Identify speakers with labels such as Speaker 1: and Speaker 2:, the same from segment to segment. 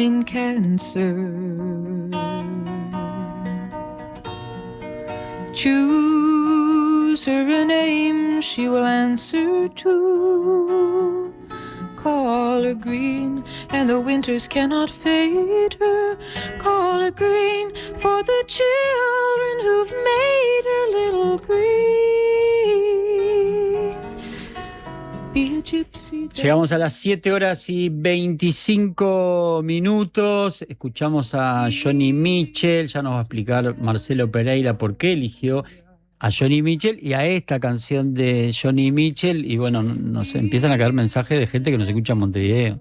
Speaker 1: in cancer. Choose her a name she will answer to. Call her green, and the winters cannot fade her. Call her green for the children who've made her little green. Be a gypsy.
Speaker 2: Llegamos a las 7:25. Escuchamos a Joni Mitchell. Ya nos va a explicar Marcelo Pereira por qué eligió a Joni Mitchell y a esta canción de Joni Mitchell. Y bueno, nos empiezan a caer mensajes de gente que nos escucha en Montevideo.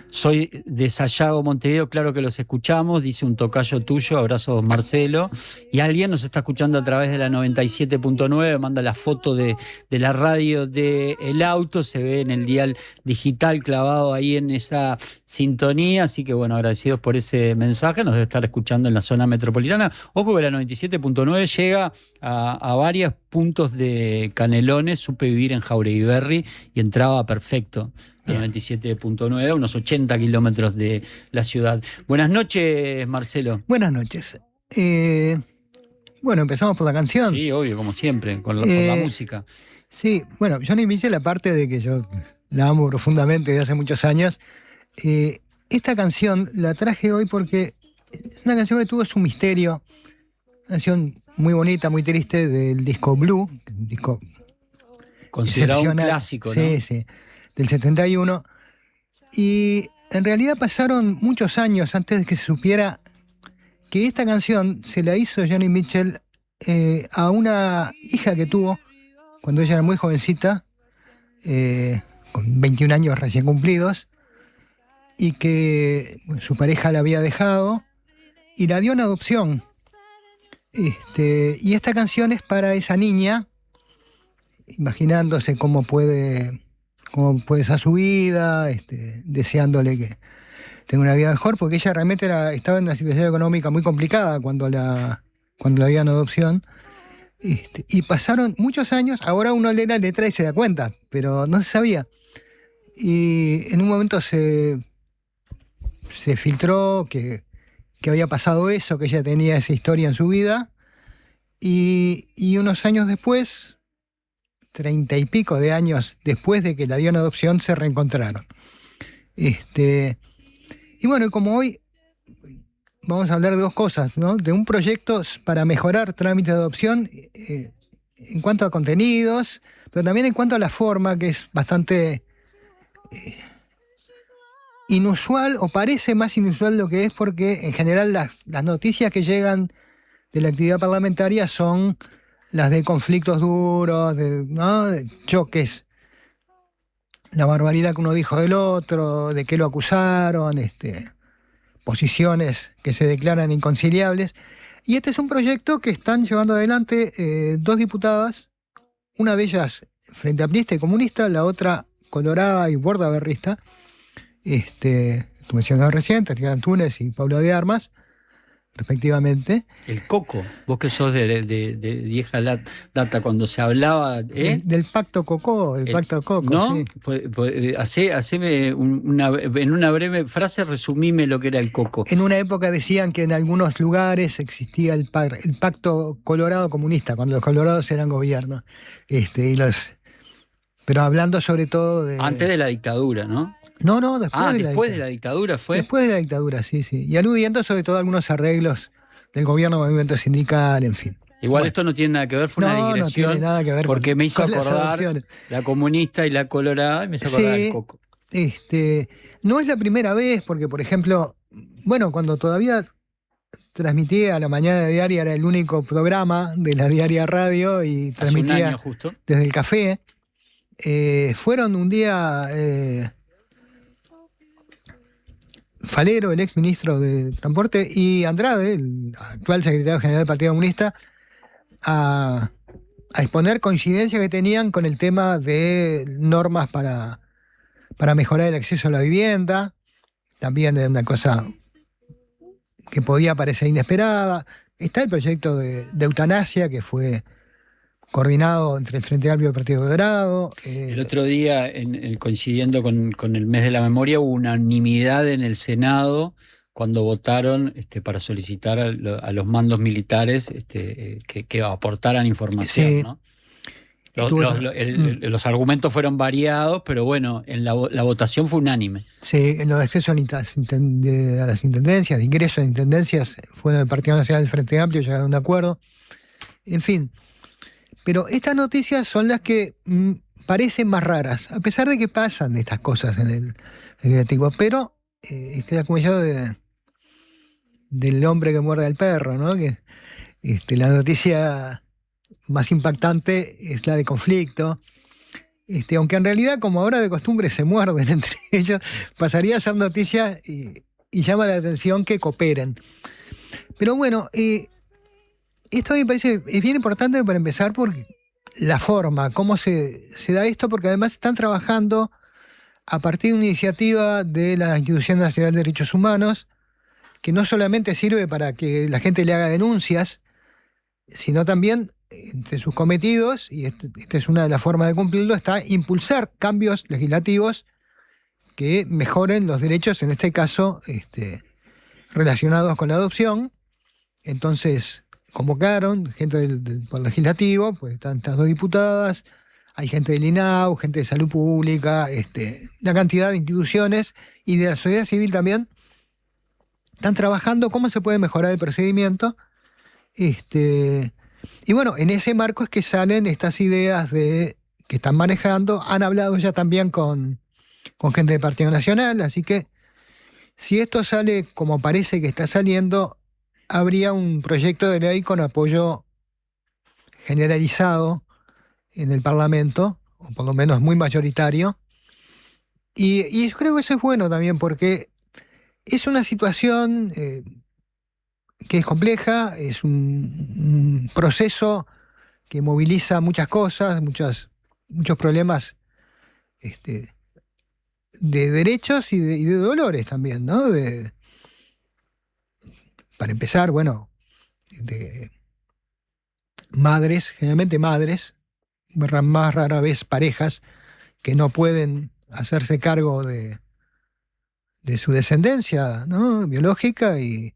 Speaker 2: Soy de Sayago, Montevideo, claro que los escuchamos, dice un tocayo tuyo, abrazos Marcelo. Y alguien nos está escuchando a través de la 97.9, manda la foto de la radio del auto, se ve en el dial digital clavado ahí en esa sintonía. Así que bueno, agradecidos por ese mensaje, nos debe estar escuchando en la zona metropolitana. Ojo que la 97.9 llega a varios puntos de Canelones. Supe vivir en Jauregui Berri y entraba perfecto. 97.9, unos 80 kilómetros de la ciudad. Buenas noches, Marcelo.
Speaker 3: Buenas noches. Bueno, empezamos por la canción.
Speaker 2: Sí, obvio, como siempre, por la música.
Speaker 3: Sí, bueno, Joni Mitchell, aparte de que yo la amo profundamente desde hace muchos años, esta canción la traje hoy porque es una canción que tuvo su misterio. Una canción muy bonita, muy triste, del disco Blue, disco
Speaker 2: considerado un clásico, ¿no?
Speaker 3: Sí, sí, del 71. Y en realidad pasaron muchos años antes de que se supiera que esta canción se la hizo Joni Mitchell a una hija que tuvo cuando ella era muy jovencita, con 21 años recién cumplidos, y que su pareja la había dejado y la dio en adopción. Y esta canción es para esa niña, imaginándose cómo puede ser su vida, deseándole que tenga una vida mejor, porque ella realmente estaba en una situación económica muy complicada cuando la dieron en adopción. Y pasaron muchos años, ahora uno lee la letra y se da cuenta, pero no se sabía. Y en un momento se filtró que había pasado eso, que ella tenía esa historia en su vida, y unos años después, 30 y pico de años después de que la dio en adopción, se reencontraron. Y bueno, como hoy vamos a hablar de dos cosas, ¿no? De un proyecto para mejorar trámites de adopción en cuanto a contenidos, pero también en cuanto a la forma, que es bastante inusual, o parece más inusual lo que es, porque en general las noticias que llegan de la actividad parlamentaria son las de conflictos duros, ¿no? De choques, la barbaridad que uno dijo del otro, de qué lo acusaron, posiciones que se declaran inconciliables. Y este es un proyecto que están llevando adelante dos diputadas, una de ellas frente amplista y comunista, la otra colorada y bordaberrista, tú mencionabas recién, Tatiana Antunes y Paula de Armas, respectivamente.
Speaker 2: El Coco, vos que sos de vieja data, cuando se hablaba...
Speaker 3: Del pacto Coco, pacto Coco,
Speaker 2: ¿no?
Speaker 3: Sí.
Speaker 2: Haceme en una breve frase, resumime lo que era el Coco.
Speaker 3: En una época decían que en algunos lugares existía el pacto colorado comunista, cuando los colorados eran gobierno. Pero hablando sobre todo de...
Speaker 2: Antes de la dictadura, ¿no?
Speaker 3: No, después
Speaker 2: de la dictadura fue.
Speaker 3: Después de la dictadura, sí. Y aludiendo sobre todo a algunos arreglos del gobierno, movimiento sindical, en fin.
Speaker 2: Igual bueno, esto no tiene nada que ver, fue una digresión.
Speaker 3: No tiene nada que ver
Speaker 2: porque me hizo acordar la comunista y la colorada, y me hizo acordar el Coco.
Speaker 3: No es la primera vez, porque por ejemplo, bueno, cuando todavía transmitía a la mañana diaria, era el único programa de la diaria radio y transmitía
Speaker 2: hace un año justo.
Speaker 3: Desde el café. Fueron un día... Falero, el ex ministro de Transporte, y Andrade, el actual secretario general del Partido Comunista, a exponer coincidencias que tenían con el tema de normas para mejorar el acceso a la vivienda, también de una cosa que podía parecer inesperada. Está el proyecto de eutanasia, que fue coordinado entre el Frente Amplio y el Partido Colorado.
Speaker 2: El otro día, coincidiendo con el mes de la memoria, hubo unanimidad en el Senado cuando votaron para solicitar a los mandos militares que aportaran información,
Speaker 3: Sí.
Speaker 2: ¿no? Los argumentos fueron variados, pero bueno, la votación fue unánime.
Speaker 3: Sí, los accesos a las intendencias, de ingreso a intendencias, fueron del Partido Nacional del Frente Amplio, llegaron a un acuerdo. En fin. Pero estas noticias son las que parecen más raras, a pesar de que pasan estas cosas en el legislativo. Pero es que como yo del hombre que muerde al perro, ¿no? Que la noticia más impactante es la de conflicto. Aunque en realidad, como ahora de costumbre se muerden entre ellos, pasaría a ser noticia y llama la atención que cooperen. Pero bueno, esto me parece es bien importante para empezar por la forma, cómo se da esto, porque además están trabajando a partir de una iniciativa de la Institución Nacional de Derechos Humanos, que no solamente sirve para que la gente le haga denuncias, sino también, entre sus cometidos, y esta es una de las formas de cumplirlo, está impulsar cambios legislativos que mejoren los derechos, en este caso, relacionados con la adopción. Entonces, convocaron gente del Poder Legislativo, pues están estas 2 diputadas, hay gente del INAU, gente de Salud Pública, una cantidad de instituciones y de la sociedad civil también, están trabajando cómo se puede mejorar el procedimiento. Y bueno, en ese marco es que salen estas ideas que están manejando. Han hablado ya también con gente del Partido Nacional, así que si esto sale como parece que está saliendo, habría un proyecto de ley con apoyo generalizado en el Parlamento, o por lo menos muy mayoritario. Y yo creo que eso es bueno también, porque es una situación que es compleja, es un proceso que moviliza muchas cosas, muchos problemas de derechos y de dolores también, ¿no? Para empezar, bueno, de madres, generalmente madres, más rara vez parejas, que no pueden hacerse cargo de su descendencia, ¿no? Biológica, y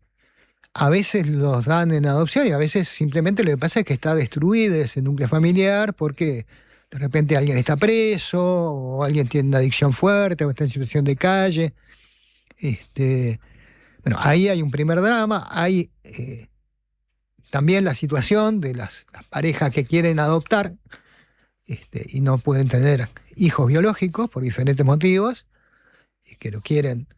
Speaker 3: a veces los dan en adopción y a veces simplemente lo que pasa es que está destruido ese núcleo familiar porque de repente alguien está preso o alguien tiene una adicción fuerte o está en situación de calle. Bueno, ahí hay un primer drama. Hay también la situación de las parejas que quieren adoptar y no pueden tener hijos biológicos por diferentes motivos y que no quieren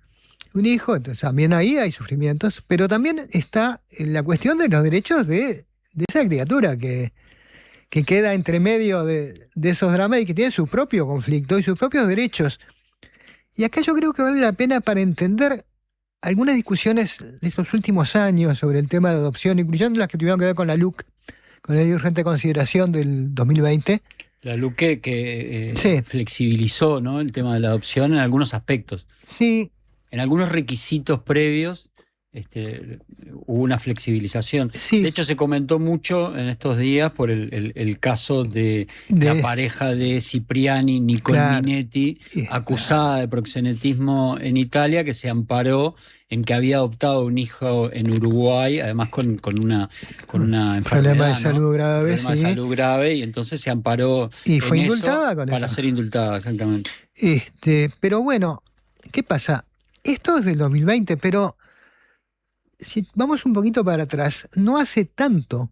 Speaker 3: un hijo. Entonces también ahí hay sufrimientos, pero también está la cuestión de los derechos de esa criatura que queda entre medio de esos dramas y que tiene su propio conflicto y sus propios derechos. Y acá yo creo que vale la pena, para entender algunas discusiones de estos últimos años sobre el tema de la adopción, incluyendo las que tuvieron que ver con la LUC, con la Ley de Urgente Consideración del 2020.
Speaker 2: La LUC que
Speaker 3: Sí.
Speaker 2: flexibilizó, ¿no?, el tema de la adopción en algunos aspectos.
Speaker 3: Sí.
Speaker 2: En algunos requisitos previos hubo una flexibilización.
Speaker 3: Sí.
Speaker 2: De hecho, se comentó mucho en estos días por el caso de la pareja de Cipriani, Nicole Minetti, acusada de proxenetismo en Italia, que se amparó en que había adoptado un hijo en Uruguay, además con una enfermedad,
Speaker 3: problema de salud grave.
Speaker 2: Problema de salud grave, y entonces se amparó
Speaker 3: y fue
Speaker 2: en
Speaker 3: indultada
Speaker 2: eso
Speaker 3: con
Speaker 2: para
Speaker 3: eso.
Speaker 2: ser indultada, exactamente.
Speaker 3: Pero bueno, ¿qué pasa? Esto es del 2020, pero si vamos un poquito para atrás, no hace tanto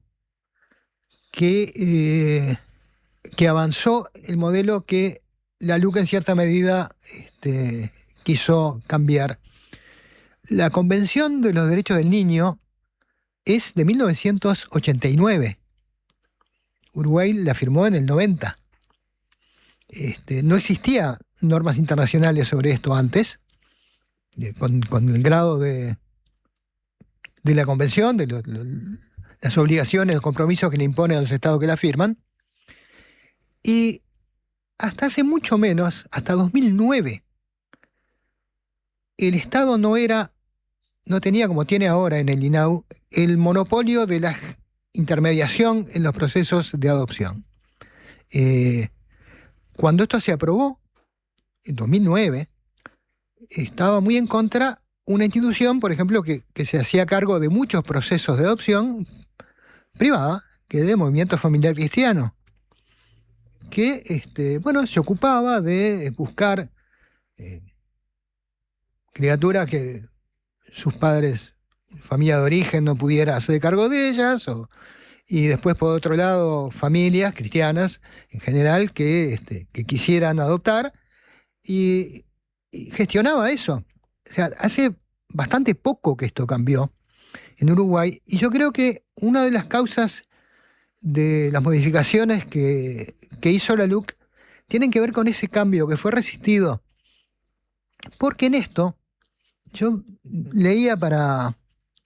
Speaker 3: que avanzó el modelo que la LUC en cierta medida quiso cambiar. La Convención de los Derechos del Niño es de 1989. Uruguay la firmó en el 90. No existía normas internacionales sobre esto antes, con el grado de la Convención, de las obligaciones, los compromisos que le imponen a los estados que la firman. Y hasta hace mucho menos, hasta 2009, el Estado no tenía, como tiene ahora en el INAU, el monopolio de la intermediación en los procesos de adopción. Cuando esto se aprobó, en 2009, estaba muy en contra una institución, por ejemplo, que se hacía cargo de muchos procesos de adopción privada, que es el Movimiento Familiar Cristiano, que bueno, se ocupaba de buscar criaturas que sus padres, familia de origen, no pudiera hacer cargo de ellas, y después, por otro lado, familias cristianas en general que quisieran adoptar, y gestionaba eso. O sea, hace bastante poco que esto cambió en Uruguay, y yo creo que una de las causas de las modificaciones que hizo la LUC tienen que ver con ese cambio que fue resistido. Porque en esto, yo leía para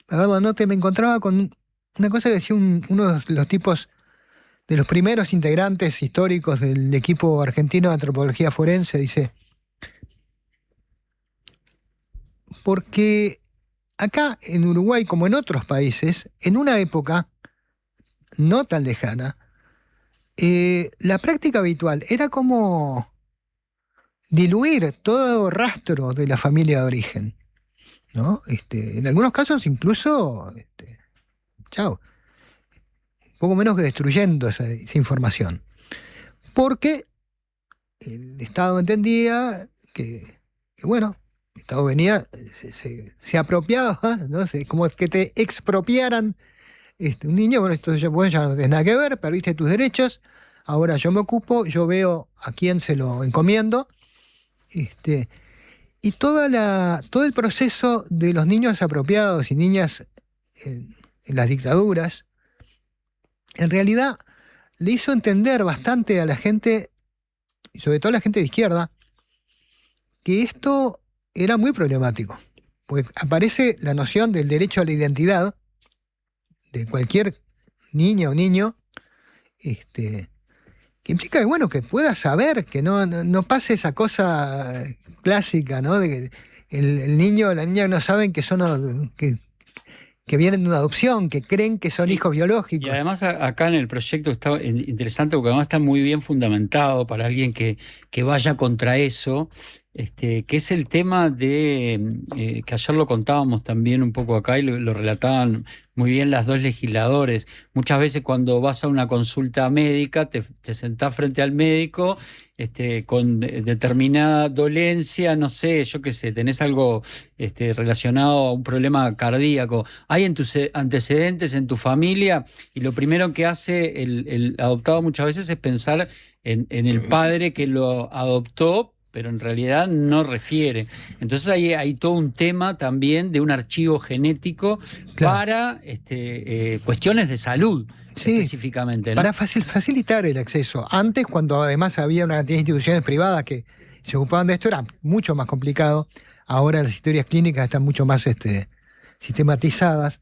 Speaker 3: ver la nota y me encontraba con una cosa que decía uno de los tipos, de los primeros integrantes históricos del equipo argentino de antropología forense, dice, porque acá en Uruguay, como en otros países, en una época no tan lejana, la práctica habitual era como diluir todo rastro de la familia de origen, ¿no? En algunos casos incluso, un poco menos que destruyendo esa información. Porque el Estado entendía que bueno, el Estado venía, se apropiaba, ¿no? Como que te expropiaran un niño, bueno, esto ya no tienes nada que ver, perdiste tus derechos, ahora yo me ocupo, yo veo a quién se lo encomiendo, y todo el proceso de los niños apropiados y niñas en las dictaduras, en realidad le hizo entender bastante a la gente, y sobre todo a la gente de izquierda, que esto era muy problemático, porque aparece la noción del derecho a la identidad de cualquier niña o niño, que implica que, bueno, que pueda saber, que no pase esa cosa clásica, ¿no? De que el niño o la niña no saben que son que vienen de una adopción, que creen que son hijos biológicos.
Speaker 2: Y además acá en el proyecto está interesante porque además está muy bien fundamentado para alguien que vaya contra eso, que es el tema de, que ayer lo contábamos también un poco acá y lo relataban muy bien las dos legisladores. Muchas veces cuando vas a una consulta médica, te sentás frente al médico con determinada dolencia, no sé, yo qué sé, tenés algo relacionado a un problema cardíaco. Hay en tus antecedentes en tu familia y lo primero que hace el adoptado muchas veces es pensar en el padre que lo adoptó, pero en realidad no refiere. Entonces hay todo un tema también de un archivo genético, claro, para cuestiones de salud, sí, específicamente, ¿no?
Speaker 3: Para facilitar el acceso. Antes, cuando además había una cantidad de instituciones privadas que se ocupaban de esto, era mucho más complicado. Ahora las historias clínicas están mucho más sistematizadas.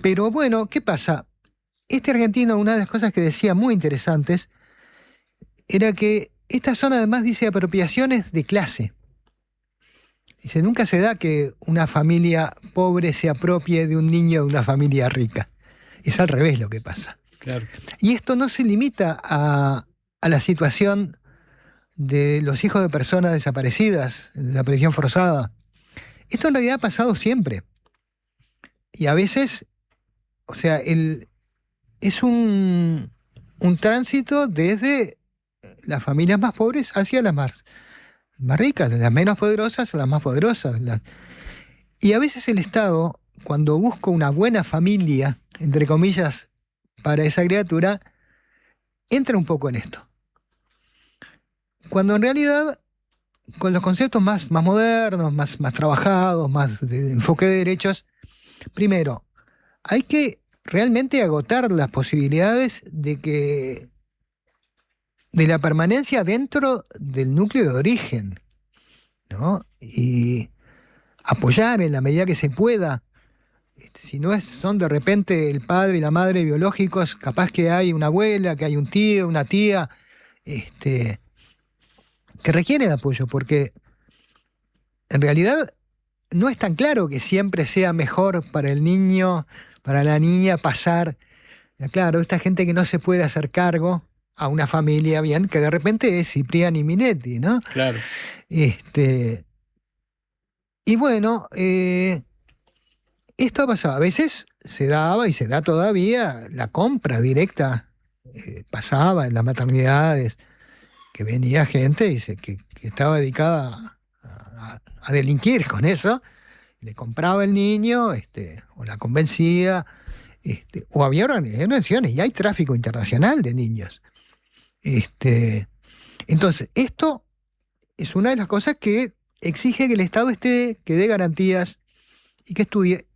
Speaker 3: Pero bueno, ¿qué pasa? Argentino, una de las cosas que decía muy interesantes, era que estas son además, dice, apropiaciones de clase. Dice, nunca se da que una familia pobre se apropie de un niño de una familia rica. Es al revés lo que pasa.
Speaker 2: Claro.
Speaker 3: Y esto no se limita a la situación de los hijos de personas desaparecidas, desaparición forzada. Esto en realidad ha pasado siempre. Y a veces, o sea, es un tránsito desde las familias más pobres hacia las más ricas, de las menos poderosas a las más poderosas. Y a veces el Estado, cuando busca una buena familia, entre comillas, para esa criatura, entra un poco en esto. Cuando en realidad, con los conceptos más modernos, más trabajados, más de enfoque de derechos, primero, hay que realmente agotar las posibilidades de la permanencia dentro del núcleo de origen, ¿no? Y apoyar en la medida que se pueda. Si no son de repente el padre y la madre biológicos, capaz que hay una abuela, que hay un tío, una tía, que requieren apoyo, porque en realidad no es tan claro que siempre sea mejor para el niño, para la niña pasar. Claro, esta gente que no se puede hacer cargo a una familia bien, que de repente es Cipriani y Minetti, ¿no?
Speaker 2: Claro.
Speaker 3: Y Y bueno, esto ha pasado. A veces se daba y se da todavía la compra directa. Pasaba en las maternidades que venía gente que estaba dedicada a delinquir con eso. Le compraba el niño o la convencía. O había organizaciones y hay tráfico internacional de niños. Entonces, esto es una de las cosas que exige que el Estado que dé garantías y que estudie.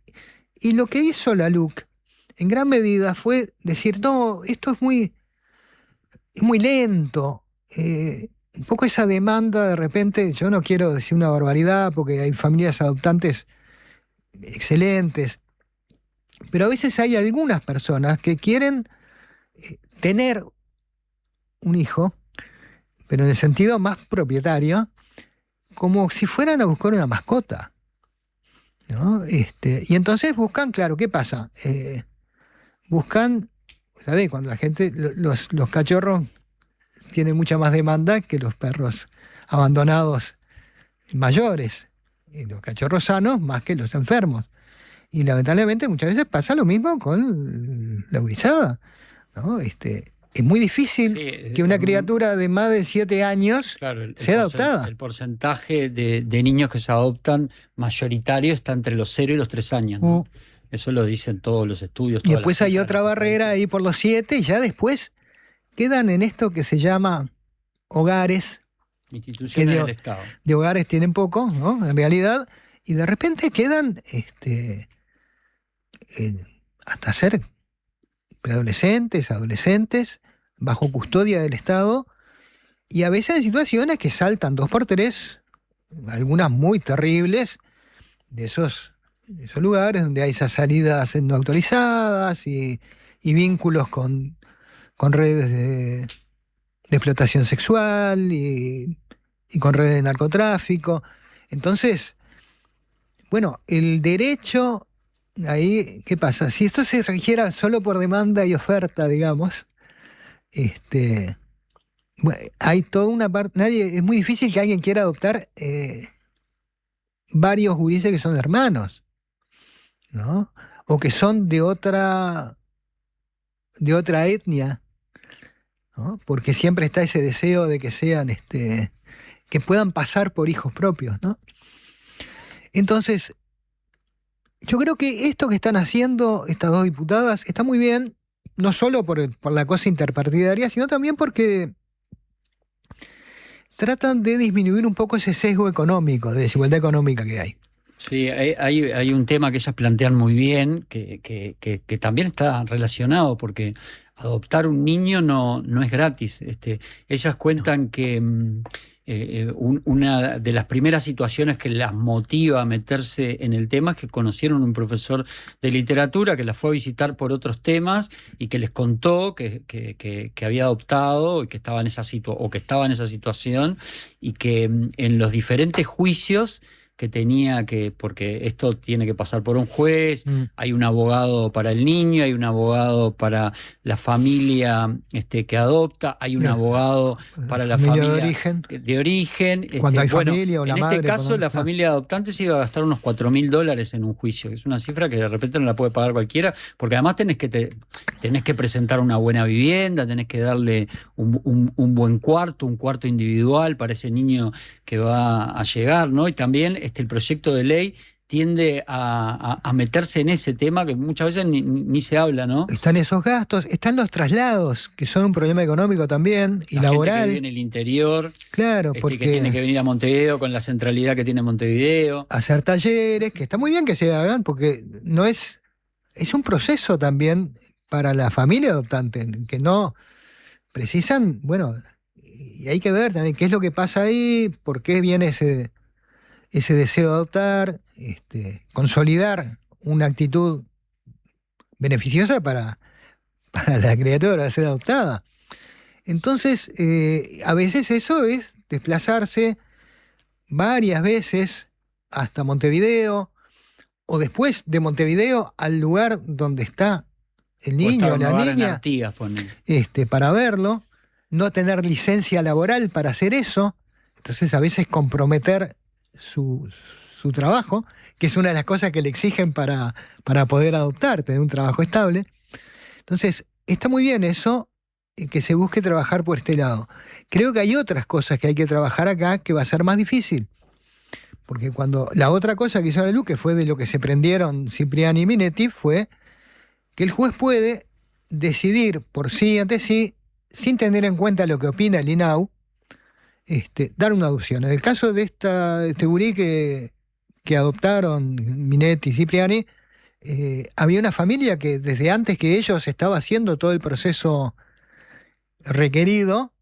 Speaker 3: Y lo que hizo la LUC, en gran medida, fue decir, no, esto es muy lento. Un poco esa demanda, de repente, yo no quiero decir una barbaridad, porque hay familias adoptantes excelentes, pero a veces hay algunas personas que quieren tener un hijo, pero en el sentido más propietario, como si fueran a buscar una mascota, ¿no? Y entonces buscan, claro, ¿qué pasa? Buscan, ¿sabés? Cuando la gente, los cachorros tienen mucha más demanda que los perros abandonados mayores, y los cachorros sanos más que los enfermos. Y lamentablemente muchas veces pasa lo mismo con la gurizada, ¿no? Es muy difícil que una criatura de más de 7 años sea adoptada.
Speaker 2: El porcentaje de niños que se adoptan mayoritario está entre los 0 y los 3 años, ¿no? Eso lo dicen todos los estudios.
Speaker 3: Y después hay otra barrera ahí por los 7 y ya después quedan en esto que se llama hogares.
Speaker 2: Instituciones del Estado.
Speaker 3: De hogares tienen poco, ¿no? En realidad, y de repente quedan hasta ser preadolescentes, adolescentes, bajo custodia del Estado, y a veces en situaciones que saltan 2 por 3, algunas muy terribles, de esos lugares donde hay esas salidas no actualizadas y vínculos con redes de explotación sexual y con redes de narcotráfico. Entonces, bueno, el derecho, ahí, ¿qué pasa? Si esto se rigiera solo por demanda y oferta, digamos, bueno, hay toda una parte, es muy difícil que alguien quiera adoptar varios gurises que son hermanos, ¿no? O que son de otra etnia, ¿no? Porque siempre está ese deseo de que sean, que puedan pasar por hijos propios, ¿no? Entonces, yo creo que esto que están haciendo estas 2 diputadas está muy bien, no solo por la cosa interpartidaria, sino también porque tratan de disminuir un poco ese sesgo económico, de desigualdad económica que hay.
Speaker 2: Sí, hay un tema que ellas plantean muy bien, que también está relacionado, porque adoptar un niño no es gratis. Ellas cuentan que una de las primeras situaciones que las motiva a meterse en el tema es que conocieron un profesor de literatura que las fue a visitar por otros temas y que les contó que había adoptado y que estaba en esa situación, y que en los diferentes juicios que tenía porque esto tiene que pasar por un juez, hay un abogado para el niño, hay un abogado para la familia que adopta, hay un abogado para la familia de origen.
Speaker 3: Cuando hay familia o la madre.
Speaker 2: En este caso, la familia adoptante se iba a gastar unos $4.000 en un juicio, que es una cifra que de repente no la puede pagar cualquiera, porque además tenés que presentar una buena vivienda, tenés que darle un buen cuarto, un cuarto individual para ese niño que va a llegar, ¿no? Y también el proyecto de ley tiende a meterse en ese tema que muchas veces ni se habla, ¿no?
Speaker 3: Están esos gastos, están los traslados, que son un problema económico también, y laboral.
Speaker 2: Gente que vive en el interior,
Speaker 3: claro, porque
Speaker 2: que tiene que venir a Montevideo con la centralidad que tiene Montevideo.
Speaker 3: Hacer talleres, que está muy bien que se hagan, porque no es un proceso también para la familia adoptante, que no precisan, bueno, y hay que ver también qué es lo que pasa ahí, por qué viene ese deseo de adoptar, consolidar una actitud beneficiosa para la criatura a ser adoptada. Entonces, a veces eso es desplazarse varias veces hasta Montevideo, o después de Montevideo al lugar donde está el niño o la niña, para verlo, no tener licencia laboral para hacer eso, entonces a veces comprometer su su trabajo, que es una de las cosas que le exigen para poder adoptar, tener un trabajo estable. Entonces, está muy bien eso, que se busque trabajar por este lado. Creo que hay otras cosas que hay que trabajar acá que va a ser más difícil. Porque cuando la otra cosa que hizo la LUC, que fue de lo que se prendieron Cipriani y Minetti, fue que el juez puede decidir por sí ante sí, sin tener en cuenta lo que opina el INAU, dar una adopción. En el caso de este gurí que adoptaron Minetti y Cipriani, había una familia que desde antes que ellos estaba haciendo todo el proceso requerido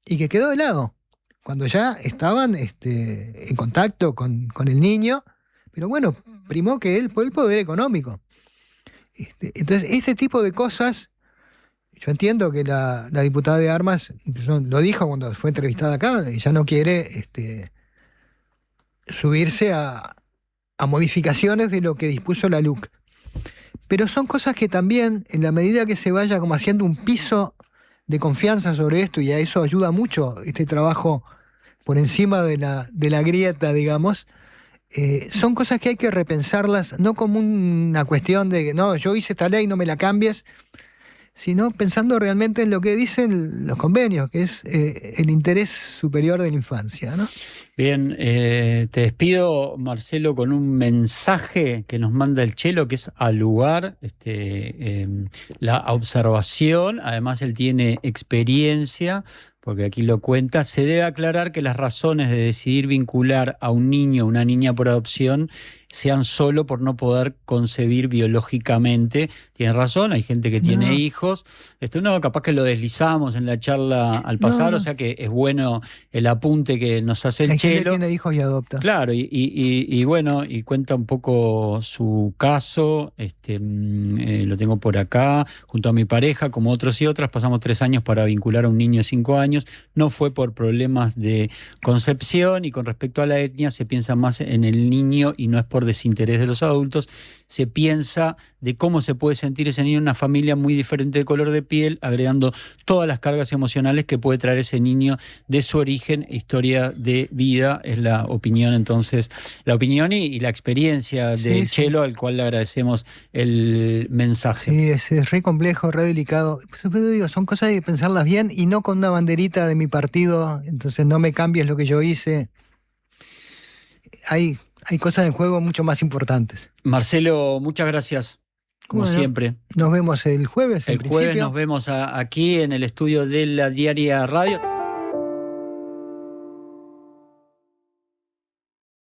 Speaker 3: y que quedó de lado, cuando ya estaban en contacto con el niño, pero bueno, primó que él por el poder económico. Entonces, este tipo de cosas, yo entiendo que la diputada de Armas lo dijo cuando fue entrevistada acá, y ya no quiere subirse a modificaciones de lo que dispuso la LUC. Pero son cosas que también, en la medida que se vaya como haciendo un piso de confianza sobre esto, y a eso ayuda mucho este trabajo por encima de la grieta, digamos, son cosas que hay que repensarlas, no como una cuestión de que no, yo hice esta ley, no me la cambies, sino pensando realmente en lo que dicen los convenios, que es el interés superior de la infancia, ¿no?
Speaker 2: Bien, te despido, Marcelo, con un mensaje que nos manda el Chelo, que es al lugar, la observación. Además, él tiene experiencia, porque aquí lo cuenta. Se debe aclarar que las razones de decidir vincular a un niño o una niña por adopción sean solo por no poder concebir biológicamente. Tiene razón, hay gente que tiene hijos. No, capaz que lo deslizamos en la charla al pasar, o sea que es bueno el apunte que nos hace el Chelo.
Speaker 3: Gente tiene hijos y adopta.
Speaker 2: Claro, y bueno, y cuenta un poco su caso. Lo tengo por acá, junto a mi pareja, como otros y otras, pasamos 3 años para vincular a un niño de 5 años. No fue por problemas de concepción, y con respecto a la etnia se piensa más en el niño y no es por desinterés de los adultos. Se piensa de cómo se puede sentir ese niño en una familia muy diferente de color de piel, agregando todas las cargas emocionales que puede traer ese niño de su origen, historia de vida. Es la opinión, entonces, la opinión y la experiencia de Chelo, al cual le agradecemos el mensaje.
Speaker 3: Sí, es re complejo, re delicado. Siempre digo, son cosas que hay que pensarlas bien y no con una banderita de mi partido, entonces no me cambies lo que yo hice. Hay cosas en juego mucho más importantes.
Speaker 2: Marcelo, muchas gracias, como siempre.
Speaker 3: Nos vemos el jueves.
Speaker 2: El jueves nos vemos aquí en el estudio de la Diaria Radio.